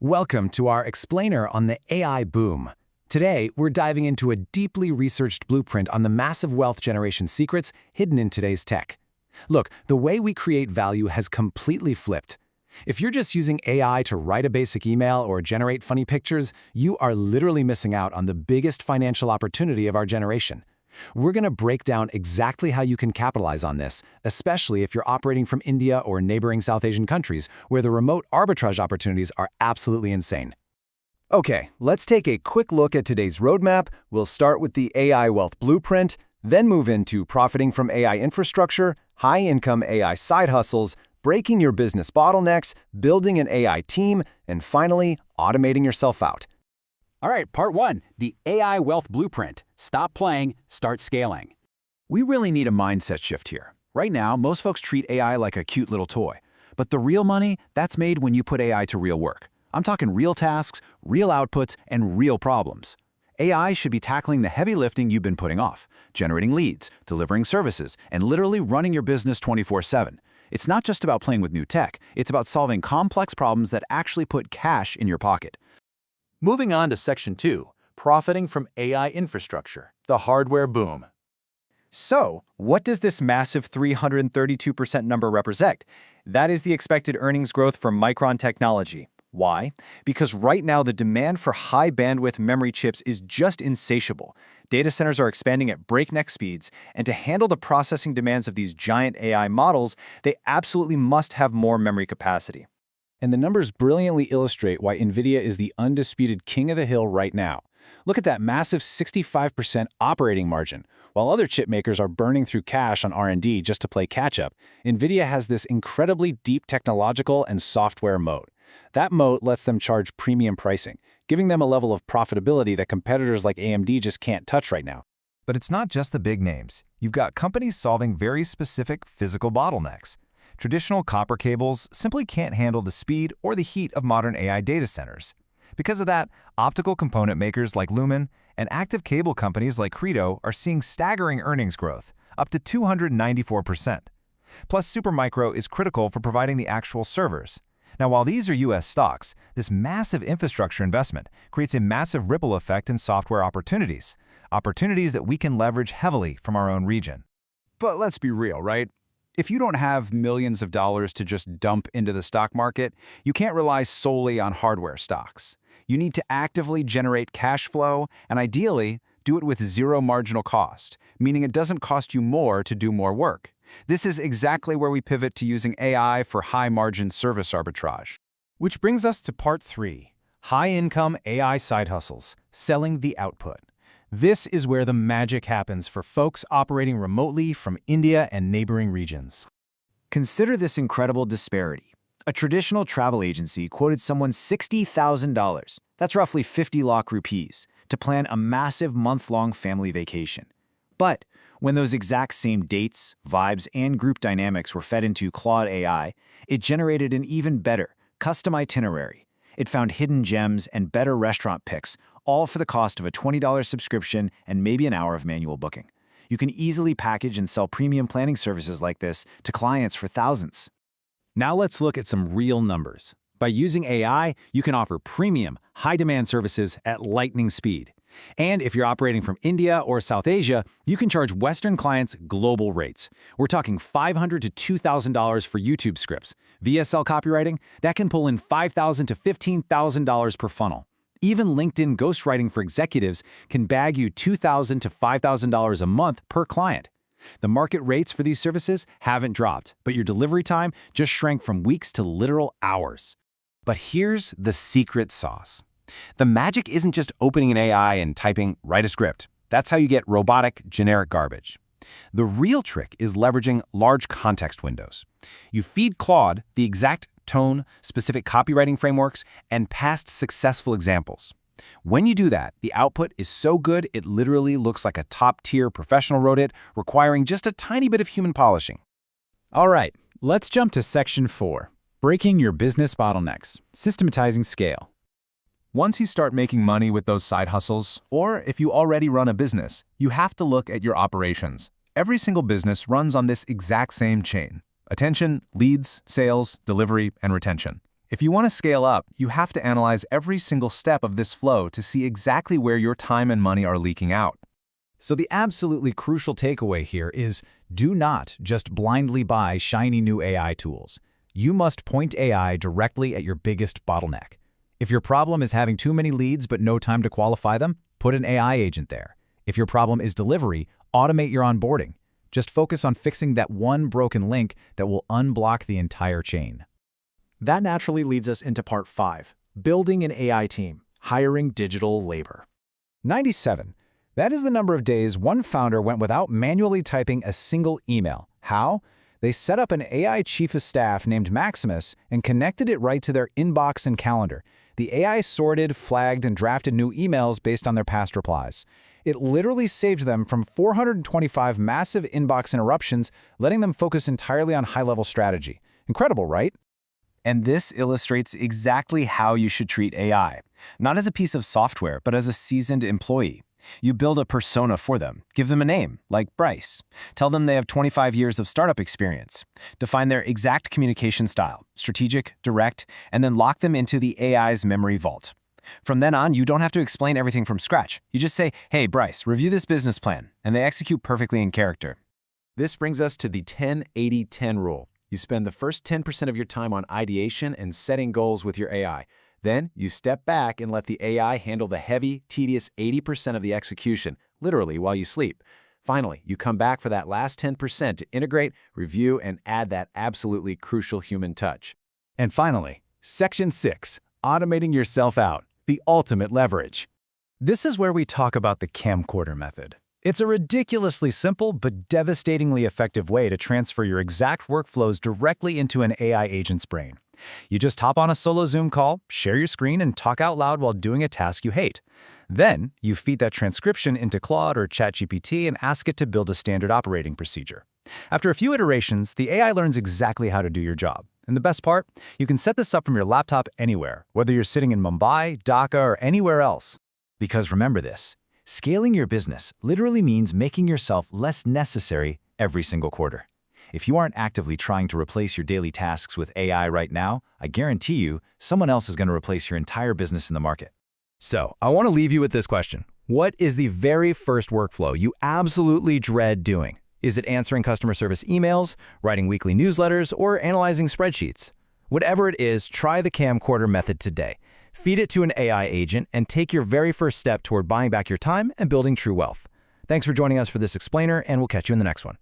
Welcome to our explainer on the AI boom. Today, we're diving into a deeply researched blueprint on the massive wealth generation secrets hidden in today's tech. Look, the way we create value has completely flipped. If you're just using AI to write a basic email or generate funny pictures, you are literally missing out on the biggest financial opportunity of our generation. We're going to break down exactly how you can capitalize on this, especially if you're operating from India or neighboring South Asian countries, where the remote arbitrage opportunities are absolutely insane. Okay, let's take a quick look at today's roadmap. We'll start with the AI wealth blueprint, then move into profiting from AI infrastructure, high-income AI side hustles, breaking your business bottlenecks, building an AI team, and finally, automating yourself out. All right, part one, the AI wealth blueprint. Stop playing, start scaling. We really need a mindset shift here. Right now, most folks treat AI like a cute little toy. But the real money, that's made when you put AI to real work. I'm talking real tasks, real outputs, and real problems. AI should be tackling the heavy lifting you've been putting off, generating leads, delivering services, and literally running your business 24/7. It's not just about playing with new tech, it's about solving complex problems that actually put cash in your pocket. Moving on to Section 2, profiting from AI infrastructure, the hardware boom. So, what does this massive 332% number represent? That is the expected earnings growth for Micron Technology. Why? Because right now the demand for high-bandwidth memory chips is just insatiable. Data centers are expanding at breakneck speeds, and to handle the processing demands of these giant AI models, they absolutely must have more memory capacity. And the numbers brilliantly illustrate why NVIDIA is the undisputed king of the hill right now. Look at that massive 65% operating margin. While other chip makers are burning through cash on R&D just to play catch-up, NVIDIA has this incredibly deep technological and software moat. That moat lets them charge premium pricing, giving them a level of profitability that competitors like AMD just can't touch right now. But it's not just the big names. You've got companies solving very specific physical bottlenecks. Traditional copper cables simply can't handle the speed or the heat of modern AI data centers. Because of that, optical component makers like Lumen and active cable companies like Credo are seeing staggering earnings growth, up to 294%. Plus, Supermicro is critical for providing the actual servers. Now, while these are U.S. stocks, this massive infrastructure investment creates a massive ripple effect in software opportunities that we can leverage heavily from our own region. But let's be real, right? If you don't have millions of dollars to just dump into the stock market, you can't rely solely on hardware stocks. You need to actively generate cash flow and ideally do it with zero marginal cost, meaning it doesn't cost you more to do more work. This is exactly where we pivot to using AI for high-margin service arbitrage. Which brings us to part 3, high-income AI side hustles, selling the output. This is where the magic happens for folks operating remotely from India and neighboring regions. Consider this incredible disparity. A traditional travel agency quoted someone $60,000, that's roughly 50 lakh rupees, to plan a massive month-long family vacation. But when those exact same dates, vibes, and group dynamics were fed into Claude AI, it generated an even better, custom itinerary. It found hidden gems and better restaurant picks, all for the cost of a $20 subscription and maybe an hour of manual booking. You can easily package and sell premium planning services like this to clients for thousands. Now let's look at some real numbers. By using AI, you can offer premium, high-demand services at lightning speed. And if you're operating from India or South Asia, you can charge Western clients global rates. We're talking $500 to $2,000 for YouTube scripts. VSL copywriting, that can pull in $5,000 to $15,000 per funnel. Even LinkedIn ghostwriting for executives can bag you $2,000 to $5,000 a month per client. The market rates for these services haven't dropped, but your delivery time just shrank from weeks to literal hours. But here's the secret sauce. The magic isn't just opening an AI and typing, write a script. That's how you get robotic, generic garbage. The real trick is leveraging large context windows. You feed Claude the exact tone, specific copywriting frameworks, and past successful examples. When you do that, the output is so good it literally looks like a top-tier professional wrote it, requiring just a tiny bit of human polishing. All right, let's jump to Section 4, breaking your business bottlenecks, systematizing scale. Once you start making money with those side hustles, or if you already run a business, you have to look at your operations. Every single business runs on this exact same chain: attention, leads, sales, delivery, and retention. If you want to scale up, you have to analyze every single step of this flow to see exactly where your time and money are leaking out. So the absolutely crucial takeaway here is do not just blindly buy shiny new AI tools. You must point AI directly at your biggest bottleneck. If your problem is having too many leads but no time to qualify them, put an AI agent there. If your problem is delivery, automate your onboarding. Just focus on fixing that one broken link that will unblock the entire chain. That naturally leads us into part 5, building an AI team, hiring digital labor. 97. That is the number of days one founder went without manually typing a single email. How? They set up an AI chief of staff named Maximus and connected it right to their inbox and calendar. The AI sorted, flagged, and drafted new emails based on their past replies. It literally saved them from 425 massive inbox interruptions, letting them focus entirely on high-level strategy. Incredible, right? And this illustrates exactly how you should treat AI, not as a piece of software, but as a seasoned employee. You build a persona for them, give them a name, like Bryce. Tell them they have 25 years of startup experience. Define their exact communication style, strategic, direct, and then lock them into the AI's memory vault. From then on, you don't have to explain everything from scratch. You just say, hey, Bryce, review this business plan, and they execute perfectly in character. This brings us to the 10-80-10 rule. You spend the first 10% of your time on ideation and setting goals with your AI. Then you step back and let the AI handle the heavy, tedious 80% of the execution, literally while you sleep. Finally, you come back for that last 10% to integrate, review, and add that absolutely crucial human touch. And finally, Section 6, automating yourself out, the ultimate leverage. This is where we talk about the camcorder method. It's a ridiculously simple but devastatingly effective way to transfer your exact workflows directly into an AI agent's brain. You just hop on a solo Zoom call, share your screen, and talk out loud while doing a task you hate. Then, you feed that transcription into Claude or ChatGPT and ask it to build a standard operating procedure. After a few iterations, the AI learns exactly how to do your job. And the best part? You can set this up from your laptop anywhere, whether you're sitting in Mumbai, Dhaka, or anywhere else. Because remember this, scaling your business literally means making yourself less necessary every single quarter. If you aren't actively trying to replace your daily tasks with AI right now, I guarantee you, someone else is going to replace your entire business in the market. So, I want to leave you with this question. What is the very first workflow you absolutely dread doing? Is it answering customer service emails, writing weekly newsletters, or analyzing spreadsheets? Whatever it is, try the camcorder method today. Feed it to an AI agent and take your very first step toward buying back your time and building true wealth. Thanks for joining us for this explainer, and we'll catch you in the next one.